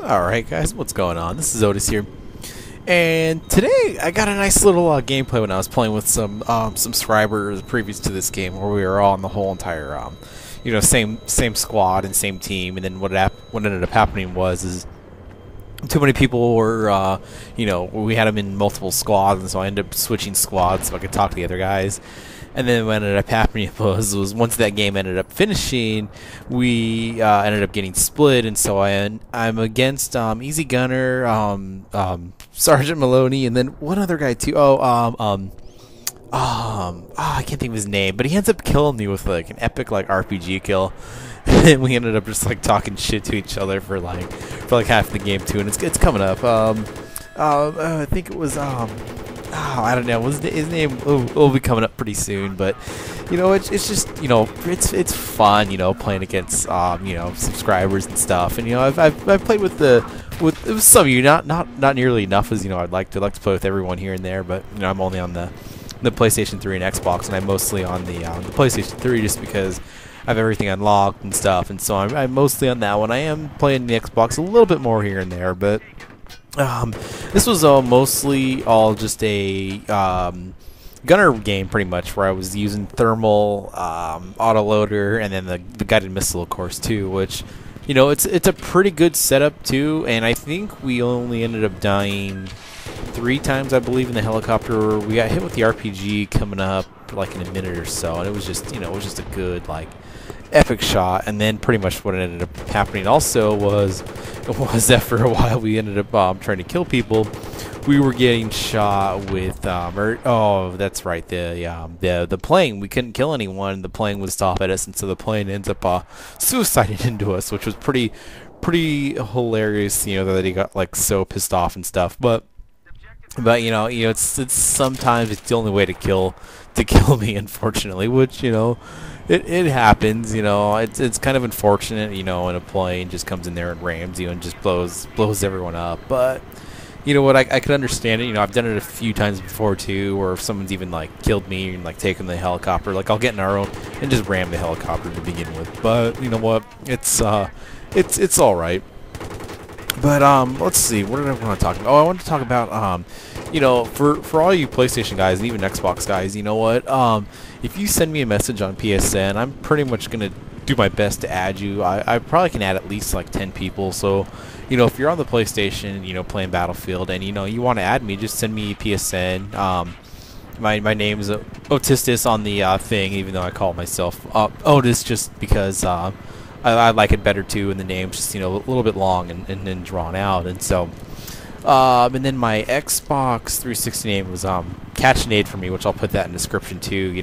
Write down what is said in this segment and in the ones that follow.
Alright guys, what's going on? This is Otis here. And today I got a nice little gameplay when I was playing with some subscribers previous to this game where we were all on the whole entire same squad and same team, and then what ended up happening was too many people were we had them in multiple squads, and so I ended up switching squads so I could talk to the other guys. And then what ended up happening was once that game ended up finishing, we ended up getting split, and so I'm against Easy Gunner, Sergeant Maloney, and then one other guy too. I can't think of his name, but he ends up killing me with like an epic RPG kill. And we ended up just like talking shit to each other for half the game too, and it's coming up. I think it was I don't know. His name will be coming up pretty soon, but it's just it's fun playing against subscribers and stuff, and I've played with some of you, not nearly enough as I'd like to play with everyone here and there, but I'm only on the PlayStation 3 and Xbox, and I'm mostly on the PlayStation 3 just because I have everything unlocked and stuff, and so I'm mostly on that one. I am playing the Xbox a little bit more here and there, but this was mostly all just a gunner game, pretty much, where I was using thermal, autoloader, and then the guided missile, of course, too, which it's a pretty good setup too. And I think we only ended up dying 3 times, I believe, in the helicopter. We got hit with the RPG coming up like in a minute or so, and it was just it was just a good epic shot. And then pretty much what ended up happening also was that for a while we ended up trying to kill people. We were getting shot with that's right, the plane. We couldn't kill anyone. The plane would stop at us, and so the plane ends up suiciding into us, which was pretty hilarious. That he got so pissed off and stuff. But it's sometimes it's the only way to kill me, unfortunately, which it happens. It's kind of unfortunate, and a plane just comes in there and rams you and just blows everyone up. But what, I could understand it. I've done it a few times before too, or if someone's even killed me and taken the helicopter, I'll get in our own and just ram the helicopter to begin with. But you know what, it's all right. But let's see, what did I want to talk about? Oh, I wanted to talk about for all you PlayStation guys and even Xbox guys, if you send me a message on PSN, I'm pretty much gonna do my best to add you. I probably can add at least 10 people. So if you're on the PlayStation, playing Battlefield, and you want to add me, just send me PSN. My name is Otisdis on the thing, even though I call myself Otis just because I like it better too, and the name's just a little bit long and drawn out. And so and then my Xbox 360 name was Catchnade for me, which I'll put that in the description too.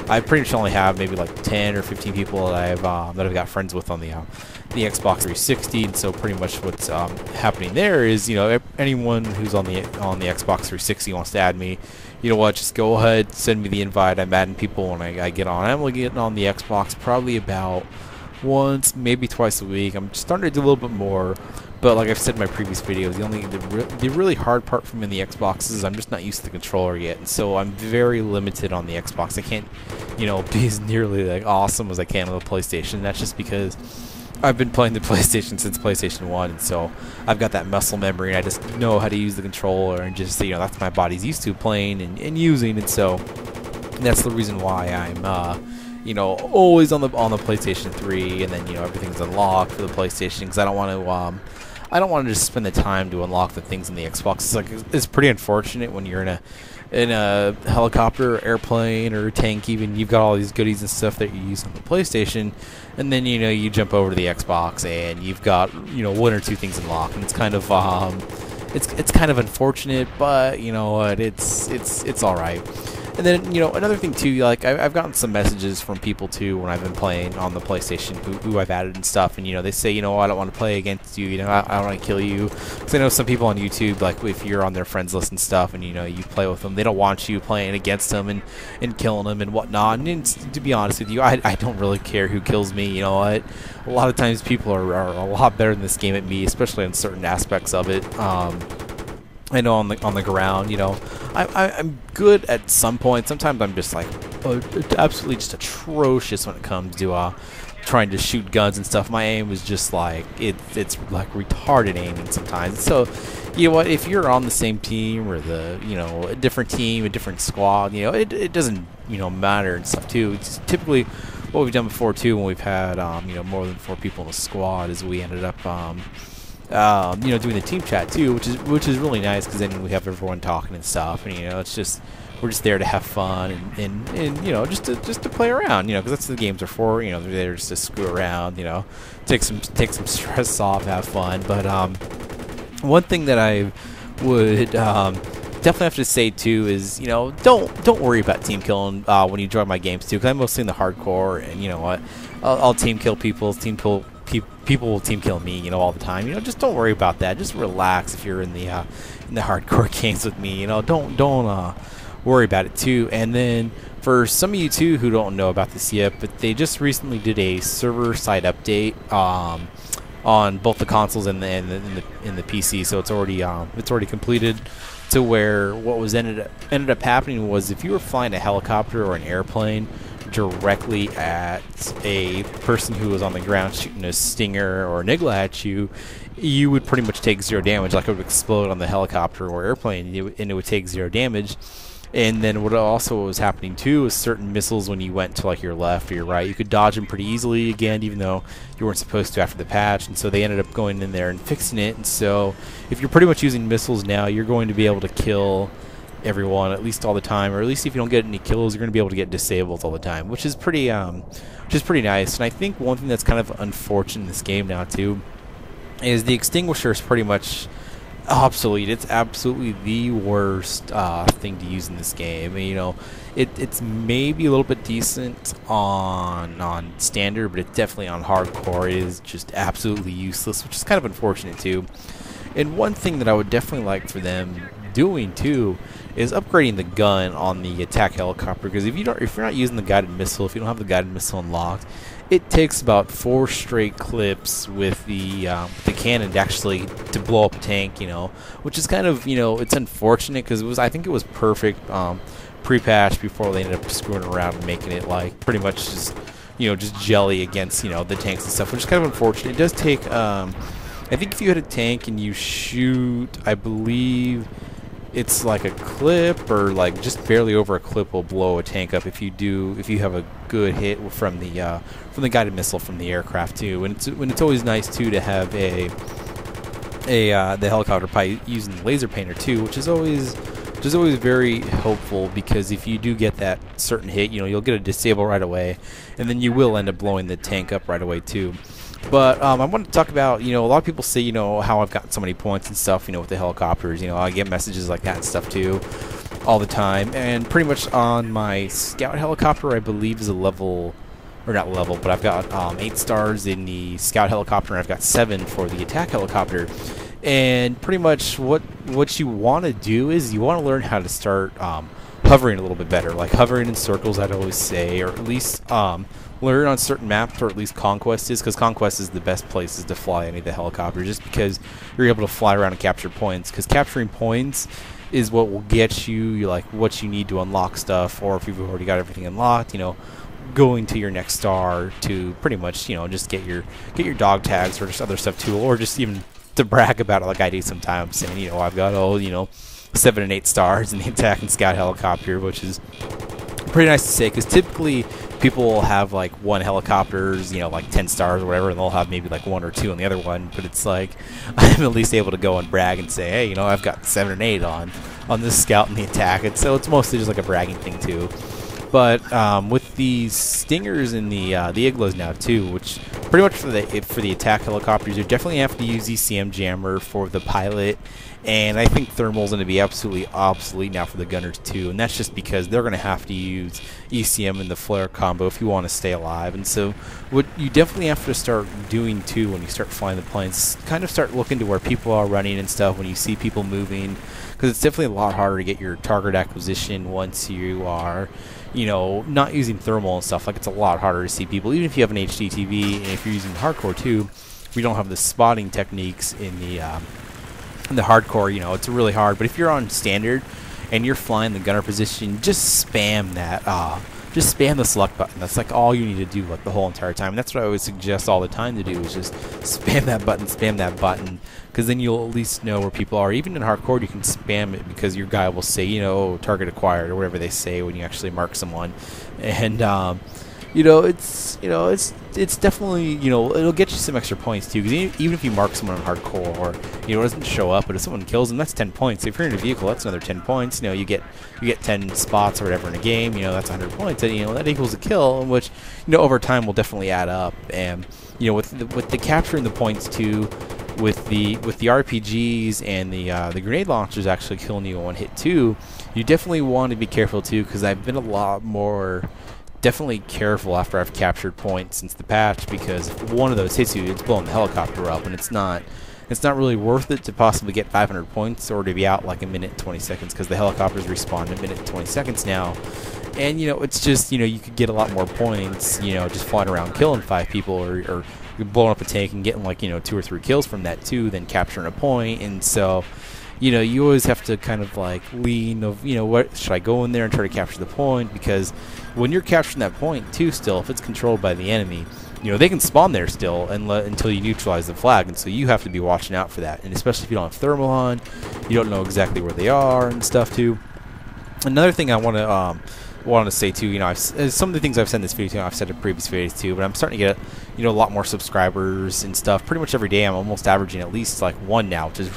I pretty much only have maybe 10 or 15 people that I've got friends with on the Xbox 360, and so pretty much what's happening there is anyone who's on the Xbox 360 wants to add me, just go ahead, send me the invite. I'm adding people when I get on. I'm only getting on the Xbox probably about once, maybe twice a week. I'm starting to do a little bit more, but like I've said in my previous videos, the really hard part for me in the Xbox is I'm just not used to the controller yet, and so I'm very limited on the Xbox. I can't be as nearly awesome as I can on the PlayStation. That's just because I've been playing the PlayStation since PlayStation 1, and so I've got that muscle memory, and I just know how to use the controller, and just that's what my body's used to playing and using, and so that's the reason why I'm always on the PlayStation 3, and then everything's unlocked for the PlayStation, because I don't want to just spend the time to unlock the things in the Xbox. It's pretty unfortunate when you're in a helicopter or airplane or tank, even you've got all these goodies and stuff that you use on the PlayStation, and then you jump over to the Xbox and you've got 1 or 2 things unlocked, and it's kind of it's kind of unfortunate, but what, it's all right. And then another thing too, I've gotten some messages from people too when I've been playing on the PlayStation who I've added and stuff, and they say I don't want to play against you, I don't want to kill you, because I know some people on YouTube, if you're on their friends list and stuff, and you play with them, they don't want you playing against them and killing them and whatnot. And to be honest with you, I don't really care who kills me. A lot of times people are a lot better in this game at me, especially in certain aspects of it. I know on the ground, I'm good at some points. Sometimes I'm just absolutely just atrocious when it comes to trying to shoot guns and stuff. My aim was just like it's like retarded aiming sometimes. So you know what, if you're on the same team or a different team, a different squad, it doesn't matter and stuff too. It's typically what we've done before too when we've had more than 4 people in a squad is we ended up doing the team chat too, which is really nice because then we have everyone talking and stuff, and it's just we're just there to have fun and just to play around, because that's what the games are for. They're there just to screw around, take some stress off, have fun. But one thing that I would definitely have to say too is don't worry about team killing when you join my games too, because I'm mostly in the hardcore, and what, I'll team kill people, people will team kill me, all the time. Just don't worry about that. Just relax if you're in the hardcore games with me. Don't worry about it too. And then for some of you too who don't know about this yet, but they just recently did a server side update on both the consoles and the PC. So it's already completed. To where what was ended up happening was if you were flying a helicopter or an airplane directly at a person who was on the ground shooting a stinger or an igla at you, you would pretty much take 0 damage. Like it would explode on the helicopter or airplane, and it would take 0 damage. And then what was happening too is certain missiles, when you went to like your left or your right, you could dodge them pretty easily again, even though you weren't supposed to after the patch. And so they ended up going in there and fixing it. And so if you're pretty much using missiles now, you're going to be able to kill everyone at least all the time, or at least if you don't get any kills, you're going to be able to get disabled all the time, which is pretty nice. And I think one thing that's kind of unfortunate in this game now too is the extinguisher is pretty much obsolete. It's absolutely the worst thing to use in this game. It's maybe a little bit decent on standard, but it's definitely on hardcore. It is just absolutely useless, which is kind of unfortunate too. And one thing that I would definitely like for them doing too is upgrading the gun on the attack helicopter, because if you're not using the guided missile, if you don't have the guided missile unlocked, it takes about 4 straight clips with the cannon to blow up a tank, which is kind of, it's unfortunate because I think it was perfect pre-patch before they ended up screwing around and making it like pretty much just jelly against the tanks and stuff, which is kind of unfortunate. It does take I think if you hit a tank and you shoot, I believe it's like a clip, or like just barely over a clip will blow a tank up if you have a good hit from the guided missile from the aircraft too. And it's always nice too to have the helicopter pilot using the laser painter too, which is always very helpful, because if you do get that certain hit, you'll get a disable right away, and then you will end up blowing the tank up right away too. But I want to talk about, a lot of people say, how I've gotten so many points and stuff, with the helicopters. I get messages like that and stuff too all the time. And pretty much on my scout helicopter, I believe is a level, or not level, but I've got 8 stars in the scout helicopter, and I've got 7 for the attack helicopter. And pretty much what you want to do is you want to learn how to start hovering a little bit better, like hovering in circles, I'd always say, or at least learn on certain maps, or at least Conquest is, because Conquest is the best places to fly any of the helicopters, just because you're able to fly around and capture points, because capturing points is what will get you like what you need to unlock stuff, or if you've already got everything unlocked, going to your next star to pretty much just get your dog tags or just other stuff too, or just even to brag about it like I do sometimes, saying I've got all 7 and 8 stars in the attack and scout helicopter, which is pretty nice to say, because typically people will have like one helicopters, like 10 stars or whatever, and they'll have maybe like 1 or 2 on the other one. But it's like I'm at least able to go and brag and say, hey, I've got 7 and 8 on this scout and the attack, and so it's mostly just like a bragging thing too. But with the stingers and the iglos now too, which pretty much for the attack helicopters, you definitely have to use ECM jammer for the pilot. And I think thermal's going to be absolutely obsolete now for the gunners too, and that's just because they're going to have to use ECM in the flare combo if you want to stay alive. And so what you definitely have to start doing too when you start flying the planes, kind of start looking to where people are running and stuff when you see people moving, because it's definitely a lot harder to get your target acquisition once you are not using thermal and stuff. Like, it's a lot harder to see people, even if you have an HD TV, and if you're using hardcore too, we don't have the spotting techniques in the hardcore, it's really hard. But if you're on standard and you're flying the gunner position, just spam that just spam the select button. That's like all you need to do like the whole entire time. And that's what I always suggest all the time to do, is just spam that button, because then you'll at least know where people are. Even in hardcore, you can spam it because your guy will say, you know, oh, target acquired, or whatever they say when you actually mark someone. And it's definitely, it'll get you some extra points too, because even if you mark someone on hardcore, or it doesn't show up, but if someone kills them, that's 10 points. So if you're in a vehicle, that's another 10 points. You get 10 spots or whatever in a game. That's 100 points, and that equals a kill, which over time will definitely add up. And with the capturing the points too, with the RPGs and the grenade launchers actually killing you in one hit too, you definitely want to be careful too, because I've been a lot more definitely careful after I've captured points since the patch, because if one of those hits you, it's blowing the helicopter up, and it's not really worth it to possibly get 500 points or to be out like a minute and 20 seconds, because the helicopters respawn in a minute and 20 seconds now. And it's just you could get a lot more points just flying around killing 5 people, or blowing up a tank and getting like 2 or 3 kills from that too, than capturing a point. And so you always have to kind of like lean of, what should I go in there and try to capture the point, because when you're capturing that point too, still, if it's controlled by the enemy, they can spawn there still until you neutralize the flag, and so you have to be watching out for that. And especially if you don't have thermal on, you don't know exactly where they are and stuff too. Another thing I want to say too, some of the things I've said in this video too, I've said in previous videos too, but I'm starting to get a lot more subscribers and stuff. Pretty much every day I'm almost averaging at least like 1 now, which is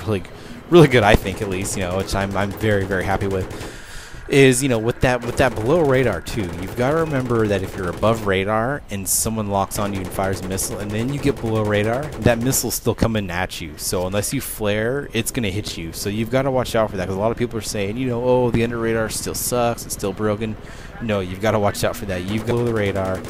really good, I think, at least, which I'm very, very happy with. Is with that below radar too, you've got to remember that if you're above radar and someone locks on you and fires a missile, and then you get below radar, that missile's still coming at you. So unless you flare, it's gonna hit you. So you've got to watch out for that, because a lot of people are saying, oh, the under radar still sucks, it's still broken. No, you've got to watch out for that. You've got to go below the radar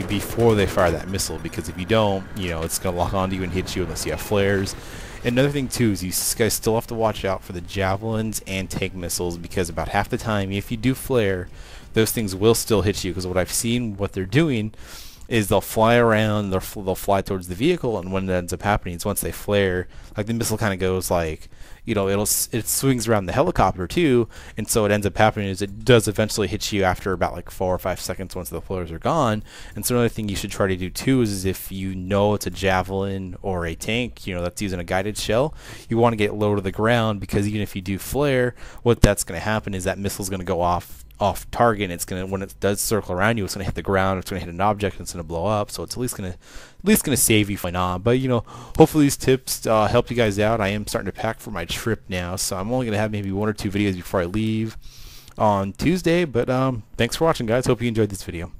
before they fire that missile, because if you don't, it's gonna lock onto you and hit you unless you have flares. Another thing too is you guys still have to watch out for the javelins and tank missiles, because about half the time, if you do flare, those things will still hit you. Because what I've seen, what they're doing is they'll fly around, they'll fly towards the vehicle, and when that ends up happening is once they flare, like the missile kind of goes like, it swings around the helicopter too, and so what ends up happening is it does eventually hit you after about like 4 or 5 seconds once the flares are gone. And so another thing you should try to do too is if it's a javelin or a tank, that's using a guided shell, you want to get low to the ground, because even if you do flare, what that's going to happen is that missile's going to go off target, and it's gonna, when it does circle around you, it's gonna hit the ground, it's gonna hit an object, and it's gonna blow up. So it's at least gonna save you from on. But hopefully these tips help you guys out. I am starting to pack for my trip now, so I'm only gonna have maybe 1 or 2 videos before I leave on Tuesday. But thanks for watching, guys. Hope you enjoyed this video.